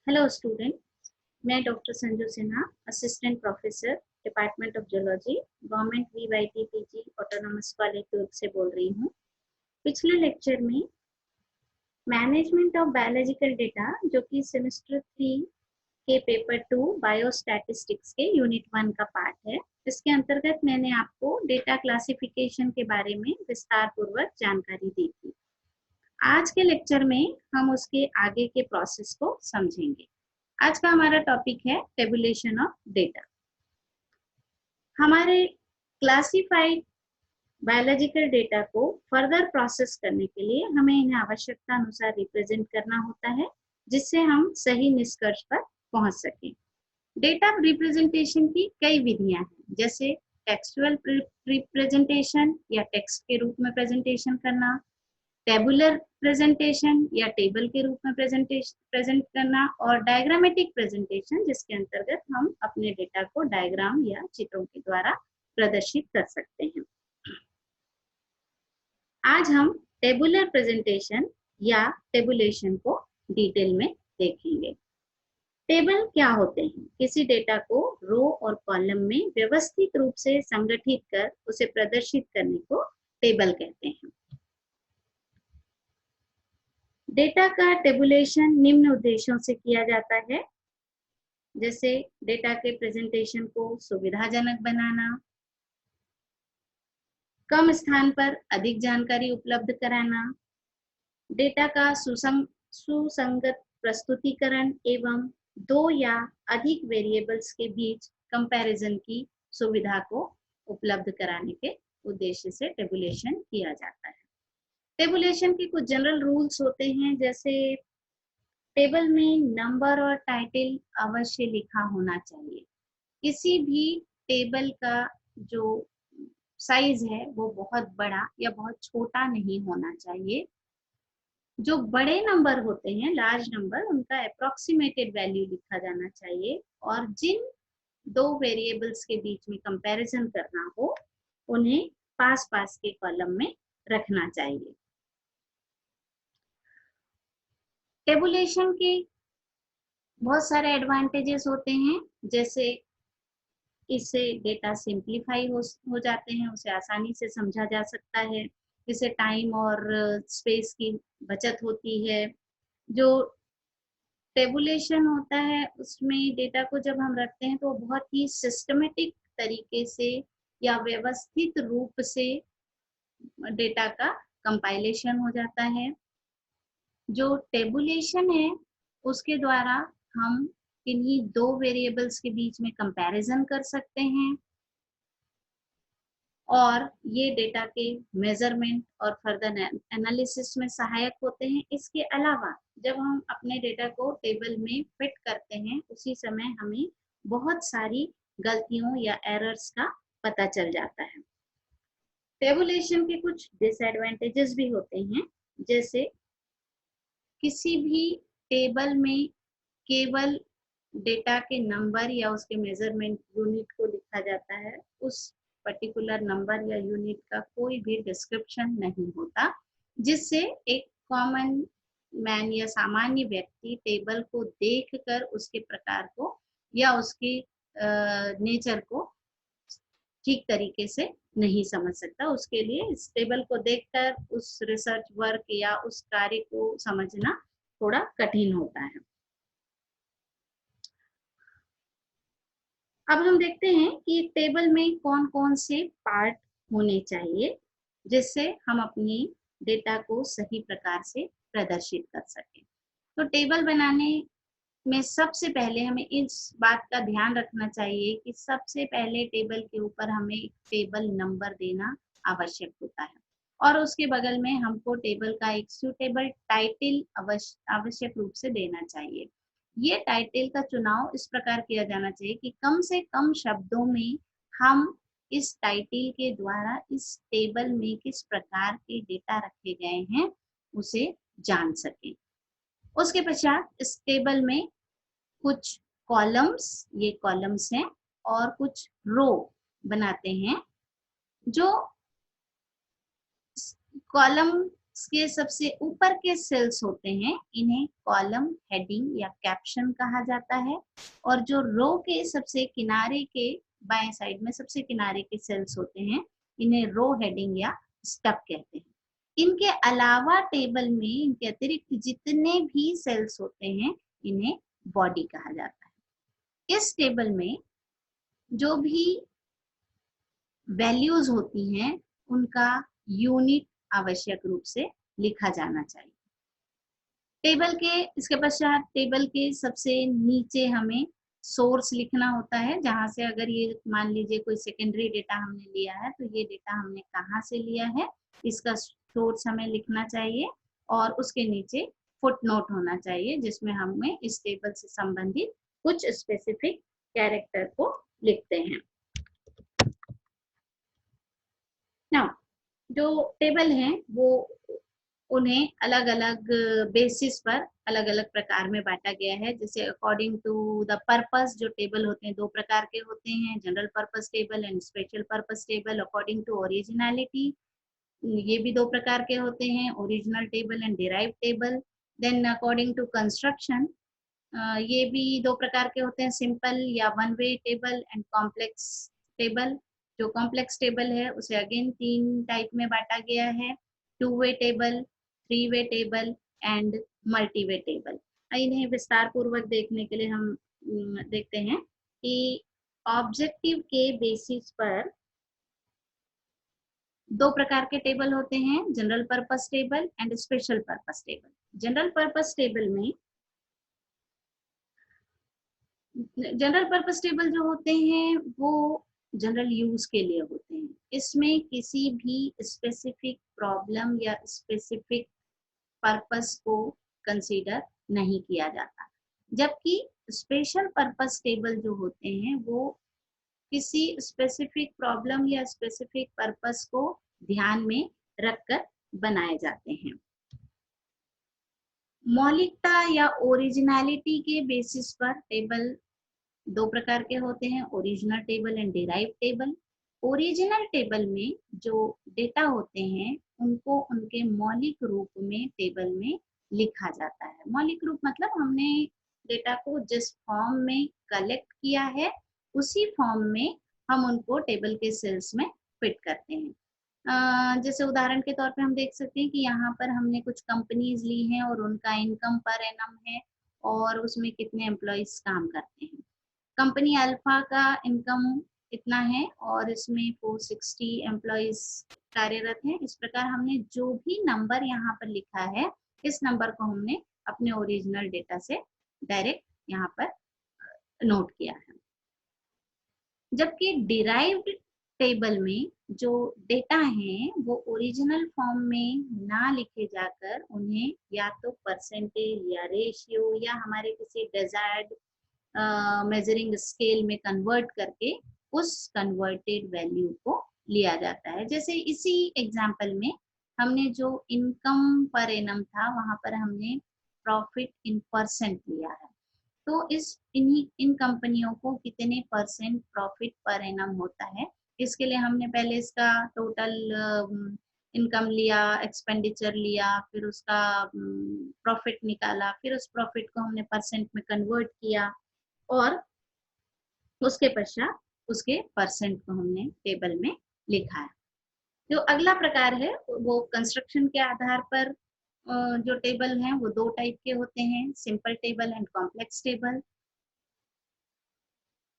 Hello student, मैं doctor Sanju Sinha, assistant professor, department of geology, government VYT PG autonomous college Durg से बोल रही हूँ। पिछले लेक्चर में मैनेजमेंट ऑफ बायोलॉजिकल डेटा, जो कि सेमेस्टर 3 के पेपर 2 बायोस्टैटिस्टिक्स के यूनिट 1 का पार्ट है, इसके अंतर्गत मैंने आपको डेटा क्लासिफिकेशन के बारे में विस्तार पूर्वक जानकारी दी थी। आज के लेक्चर में हम उसके आगे के प्रोसेस को समझेंगे। आज का हमारा टॉपिक है टेबुलेशन ऑफ डेटा। हमारे क्लासिफाइड बायोलॉजिकल डेटा को फर्दर प्रोसेस करने के लिए हमें इन्हें आवश्यकता अनुसार रिप्रेजेंट करना होता है, जिससे हम सही निष्कर्ष पर पहुंच सकें। डेटा रिप्रेजेंटेशन की कई विधियां हैं, जैसे टेक्सचुअल रिप्रेजेंटेशन या टेक्स्ट के रूप में प्रेजेंटेशन करना, टेबुलर प्रेजेंटेशन या टेबल के रूप में प्रेजेंट करना, और डायग्रामेटिक प्रेजेंटेशन, जिसके अंतर्गत हम अपने डेटा को डायग्राम या चित्रों के द्वारा प्रदर्शित कर सकते हैं। आज हम टेबुलर प्रेजेंटेशन या टेबुलेशन को डिटेल में देखेंगे। टेबल क्या होते हैं? किसी डेटा को रो और कॉलम में व्यवस्थित रूप से संगठित कर उसे प्रदर्शित करने को टेबल कहते हैं। डेटा का टेबुलेशन निम्न उद्देश्यों से किया जाता है, जैसे डेटा के प्रेजेंटेशन को सुविधाजनक बनाना, कम स्थान पर अधिक जानकारी उपलब्ध कराना, डेटा का सुसंगत प्रस्तुतिकरण एवं दो या अधिक वेरिएबल्स के बीच कंपैरिजन की सुविधा को उपलब्ध कराने के उद्देश्य से टेबुलेशन किया जाता है। टेबुलेशन के कुछ जनरल रूल्स होते हैं, जैसे टेबल में नंबर और टाइटल अवश्य लिखा होना चाहिए। किसी भी टेबल का जो साइज है वो बहुत बड़ा या बहुत छोटा नहीं होना चाहिए। जो बड़े नंबर होते हैं, लार्ज नंबर, उनका अप्रोक्सीमेटेड वैल्यू लिखा जाना चाहिए, और जिन दो वेरिएबल्स के बीच में कंपैरिजन करना हो उन्हें पास पास के कॉलम में रखना चाहिए। टेबुलेशन के बहुत सारे एडवांटेजेस होते हैं, जैसे इससे डेटा सिंप्लीफाई हो जाते हैं, उसे आसानी से समझा जा सकता है, इससे टाइम और स्पेस की बचत होती है। जो टेबुलेशन होता है उसमें डेटा को जब हम रखते हैं तो बहुत ही सिस्टमेटिक तरीके से या व्यवस्थित रूप से डेटा का कंपाइलेशन हो जाता है। जो टेबुलेशन है उसके द्वारा हम इन्हीं दो वेरिएबल्स के बीच में कंपैरिजन कर सकते हैं, और ये डेटा के मेजरमेंट और फर्दर एनालिसिस में सहायक होते हैं। इसके अलावा जब हम अपने डेटा को टेबल में फिट करते हैं उसी समय हमें बहुत सारी गलतियों या एरर्स का पता चल जाता है। टेबुलेशन के कुछ डिसएडवांटेजेस भी होते हैं, जैसे किसी भी टेबल में केवल डेटा के नंबर या उसके मेजरमेंट यूनिट को लिखा जाता है, उस पर्टिकुलर नंबर या यूनिट का कोई भी डिस्क्रिप्शन नहीं होता, जिससे एक कॉमन मैन या सामान्य व्यक्ति टेबल को देखकर उसके प्रकार को या उसकी नेचर को ठीक तरीके से नहीं समझ सकता। उसके लिए इस टेबल को देखकर उस रिसर्च वर्क या उस कार्य को समझना थोड़ा कठिन होता है। अब हम देखते हैं कि टेबल में कौन कौन से पार्ट होने चाहिए, जिससे हम अपनी डेटा को सही प्रकार से प्रदर्शित कर सकें। तो टेबल बनाने में सबसे पहले हमें इस बात का ध्यान रखना चाहिए कि सबसे पहले टेबल के ऊपर हमें एक टेबल नंबर देना आवश्यक होता है, और उसके बगल में हमको टेबल का एक सूटेबल टाइटल आवश्यक रूप से देना चाहिए। ये टाइटल का चुनाव इस प्रकार किया जाना चाहिए कि कम से कम शब्दों में हम इस टाइटल के द्वारा इस टेबल में किस प्रकार के डेटा रखे गए हैं उसे जान सकें। उसके पश्चात इस टेबल में कुछ कॉलम्स, ये कॉलम्स हैं, और कुछ रो बनाते हैं। जो कॉलम के सबसे ऊपर के सेल्स होते हैं इन्हें कॉलम, हेडिंग या कैप्शन कहा जाता है, और जो रो के सबसे किनारे के बाएं साइड में सबसे किनारे के सेल्स होते हैं इन्हें रो हेडिंग या स्टब कहते हैं। इनके अलावा टेबल में इनके अतिरिक्त जितने भी सेल्स होते हैं इन्हें बॉडी कहा जाता है। इस टेबल में जो भी वैल्यूज होती हैं उनका यूनिट आवश्यक रूप से लिखा जाना चाहिए। टेबल के इसके पश्चात टेबल के सबसे नीचे हमें सोर्स लिखना होता है, जहां से अगर ये मान लीजिए कोई सेकेंडरी डेटा हमने लिया है तो ये डेटा हमने कहाँ से लिया है इसका सोर्स हमें लिखना चाहिए, और उसके नीचे फुटनोट होना चाहिए जिसमें हमें इस टेबल से संबंधित कुछ स्पेसिफिक कैरेक्टर को लिखते हैं। नाउ जो टेबल हैं वो उन्हें अलग अलग बेसिस पर अलग अलग प्रकार में बांटा गया है। जैसे अकॉर्डिंग टू द पर्पस जो टेबल होते हैं दो प्रकार के होते हैं, general purpose table and special purpose table. According to originality ये भी दो प्रकार के होते हैं, original table and derive table. Then according to construction ये भी दो प्रकार के होते हैं, सिंपल या one way table and complex table. जो कॉम्प्लेक्स टेबल है उसे अगेन तीन टाइप में बांटा गया है, two way table, three way table and multi way table. इन्हें विस्तार पूर्वक देखने के लिए हम देखते हैं कि ऑब्जेक्टिव के बेसिस पर दो प्रकार के टेबल होते हैं, general purpose table and special purpose table. General purpose table में जनरल पर्पस टेबल जो होते हैं वो जनरल यूज के लिए होते हैं। इसमें किसी भी स्पेसिफिक प्रॉब्लम या स्पेसिफिक पर्पस को कंसीडर नहीं किया जाता, जबकि स्पेशल पर्पस टेबल जो होते हैं वो किसी स्पेसिफिक प्रॉब्लम या स्पेसिफिक पर्पस को ध्यान में रखकर बनाए जाते हैं। मौलिकता या ओरिजिनलिटी के बेसिस पर टेबल दो प्रकार के होते हैं, original table and derive table. Original table में जो डेटा होते हैं उनको उनके मौलिक रूप में टेबल में लिखा जाता है। मौलिक रूप मतलब हमने डेटा को जिस फॉर्म में कलेक्ट किया है उसी फॉर्म में हम उनको टेबल के सेल्स में फिट करते हैं। जैसे उदाहरण के तौर पे हम देख सकते हैं कि यहाँ पर हमने कुछ कंपनीज ली हैं और उनका इनकम पर एनम है और उसमें कितने एम्प्लॉइज काम करते हैं। कंपनी अल्फा का इनकम इतना है और इसमें 460 एम्प्लॉइज कार्यरत हैं। इस प्रकार हमने जो भी नंबर यहाँ पर लिखा है इस नंबर को हमने अपने ओरिजिनल डेटा से डायरेक्ट यहाँ पर नोट किया है। जबकि डिराइव्ड टेबल में जो डेटा हैं वो ओरिजिनल फॉर्म में ना लिखे जाकर उन्हें या तो परसेंटेज या रेशियो या हमारे किसी डिजायर्ड मेजरिंग स्केल में कन्वर्ट करके उस कन्वर्टेड वैल्यू को लिया जाता है। जैसे इसी एग्जाम्पल में हमने जो इनकम पर एनम था वहां पर हमने प्रॉफिट इन परसेंट लिया है, तो इन कंपनियों को कितने परसेंट प्रॉफिट पर एनम होता है इसके लिए हमने पहले इसका टोटल इनकम लिया, एक्सपेंडिचर लिया, फिर उसका प्रॉफिट निकाला, फिर उस प्रॉफिट को हमने परसेंट में कन्वर्ट किया और उसके पश्चात उसके परसेंट को हमने टेबल में लिखा है। जो अगला प्रकार है वो कंस्ट्रक्शन के आधार पर जो टेबल हैं वो दो टाइप के होते हैं, simple table and complex table.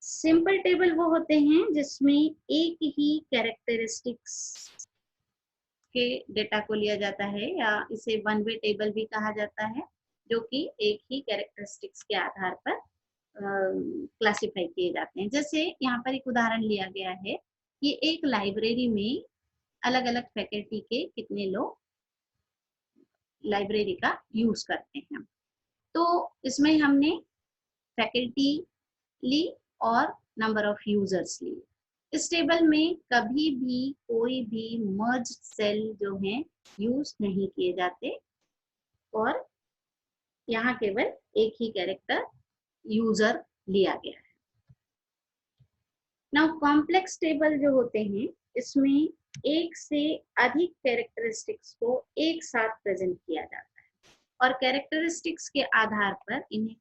Simple table वो होते हैं जिसमें एक ही कैरेक्टरिस्टिक्स के डेटा को लिया जाता है या इसे वन वे टेबल भी कहा जाता है, जो कि एक ही कैरेक्टरिस्टिक्स के आधार पर क्लासिफाई किए जाते हैं। जैसे यहाँ पर एक उदाहरण लिया गया है कि एक लाइब्रेरी में अलग अलग फैकल्टी के कितने लोग लाइब्रेरी का यूज करते हैं, तो इसमें हमने फैकल्टी ली और नंबर ऑफ यूजर्स ली। इस टेबल में कभी भी कोई भी मर्ज सेल जो हैं यूज नहीं किए जाते और यहाँ केवल एक ही कैरेक्टर यूजर लिया गया है। नाउ कॉम्प्लेक्स टेबल जो होते हैं इसमें एक से अधिक कैरेक्टरिस्टिक्स को एक साथ प्रेजेंट किया जाता है और कैरेक्टरिस्टिक्स के आधार पर इन्हें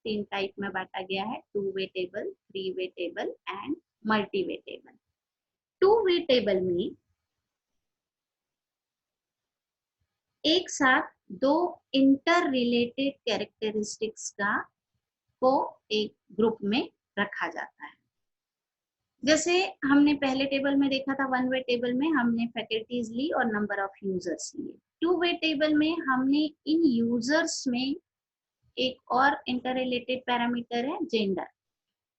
तीन टाइप में बांटा गया है, 2-वे टेबल, 3-वे table and multi way table. Two way table में एक साथ दो इंटर रिलेटेड कैरेक्टरिस्टिक्स को एक ग्रुप में रखा जाता है। जैसे हमने पहले टेबल में देखा था, 1-वे टेबल में हमने फैकल्टीज ली और नंबर ऑफ यूजर्स लिए। 2-वे टेबल में हमने इन यूजर्स में एक और इंटर रिलेटेड पैरामीटर है जेंडर,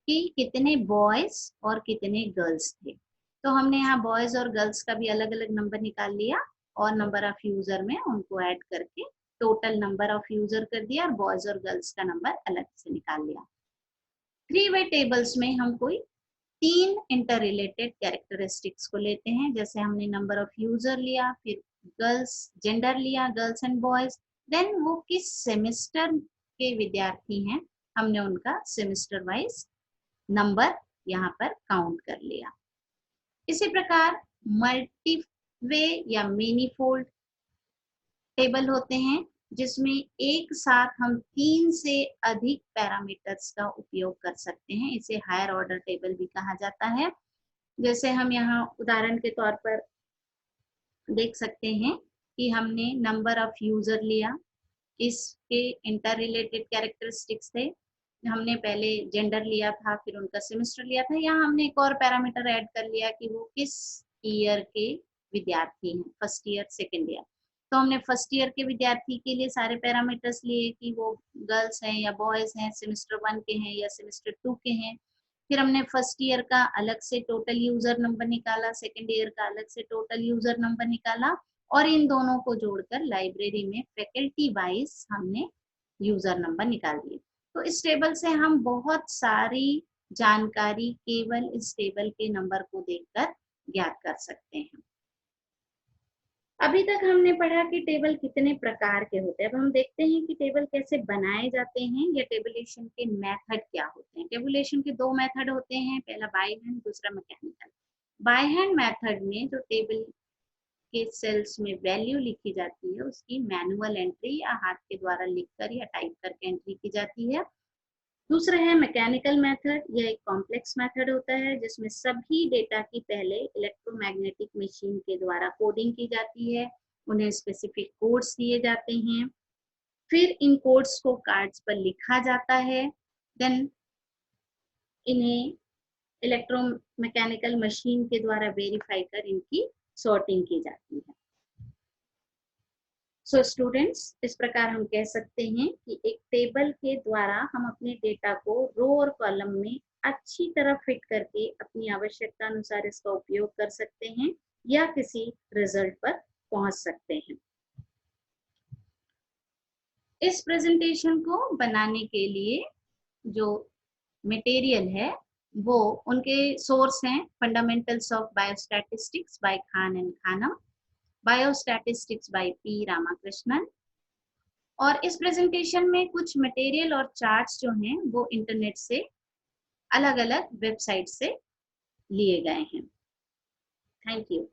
कि कितने बॉयज और कितने गर्ल्स थे। तो हमने यहाँ बॉयज और गर्ल्स का भी अलग अलग नंबर निकाल लिया और नंबर ऑफ यूजर में उनको ऐड करके टोटल नंबर ऑफ यूजर कर दिया और बॉयज और गर्ल्स का नंबर अलग से निकाल लिया। 3-वे टेबल्स में हम कोई 3 इंटर रिलेटेड कैरेक्टरिस्टिक्स को लेते हैं, जैसे हमने नंबर ऑफ यूजर लिया, फिर गर्ल्स जेंडर लिया, गर्ल्स एंड बॉयज, देन वो किस सेमेस्टर के विद्यार्थी हैं, हमने उनका सेमेस्टर वाइज नंबर यहाँ पर काउंट कर लिया। इसी प्रकार मल्टीवे या मेनीफोल्ड टेबल होते हैं, जिसमें एक साथ हम 3 से अधिक पैरामीटर्स का उपयोग कर सकते हैं। इसे हायर ऑर्डर टेबल भी कहा जाता है। जैसे हम यहाँ उदाहरण के तौर पर देख सकते हैं कि हमने नंबर ऑफ यूजर लिया, इसके इंटर रिलेटेड कैरेक्टरिस्टिक्स थे, हमने पहले जेंडर लिया था, फिर उनका सेमेस्टर लिया था। यहाँ हमने एक और पैरामीटर ऐड कर लिया कि वो किस ईयर के विद्यार्थी हैं, फर्स्ट ईयर सेकेंड ईयर। तो हमने फर्स्ट ईयर के विद्यार्थी के लिए सारे पैरामीटर्स लिए कि वो गर्ल्स हैं या बॉयज हैं, सेमेस्टर 1 के हैं या सेमेस्टर 2 के हैं। फिर हमने फर्स्ट ईयर का अलग से टोटल यूजर नंबर निकाला, सेकेंड ईयर का अलग से टोटल यूजर नंबर निकाला और इन दोनों को जोड़कर लाइब्रेरी में फैकल्टी वाइज हमने यूजर नंबर निकाल दिए। तो इस टेबल से हम बहुत सारी जानकारी केवल इस टेबल के नंबर को देखकर ज्ञात कर सकते हैं। अभी तक हमने पढ़ा कि टेबल कितने प्रकार के होते हैं। अब हम देखते हैं कि टेबल कैसे बनाए जाते हैं या टेबुलेशन के मेथड क्या होते हैं। टेबुलेशन के 2 मेथड होते हैं, पहला बाय हैंड, दूसरा मैकेनिकल। बाय हैंड मेथड में जो टेबल के सेल्स में वैल्यू लिखी जाती है उसकी मैनुअल एंट्री या हाथ के द्वारा लिखकर या टाइप करके एंट्री की जाती है। दूसरा है मैकेनिकल मेथड, यह एक कॉम्प्लेक्स मेथड होता है जिसमें सभी डेटा की पहले इलेक्ट्रोमैग्नेटिक मशीन के द्वारा कोडिंग की जाती है, उन्हें स्पेसिफिक कोड्स दिए जाते हैं, फिर इन कोड्स को कार्ड्स पर लिखा जाता है, देन इन्हें इलेक्ट्रोमैकेनिकल मशीन के द्वारा वेरीफाई कर इनकी सॉर्टिंग की जाती है। सो स्टूडेंट्स, इस प्रकार हम कह सकते हैं कि एक टेबल के द्वारा हम अपने डेटा को रो और कॉलम में अच्छी तरह फिट करके अपनी आवश्यकता अनुसार इसका उपयोग कर सकते हैं या किसी रिजल्ट पर पहुंच सकते हैं। इस प्रेजेंटेशन को बनाने के लिए जो मटेरियल है वो उनके सोर्स हैं fundamentals of biostatistics by Khan and Khanam, biostatistics by P Ramakrishnan, और इस प्रेजेंटेशन में कुछ मटेरियल और चार्ट्स जो हैं वो इंटरनेट से अलग अलग वेबसाइट से लिए गए हैं। Thank you.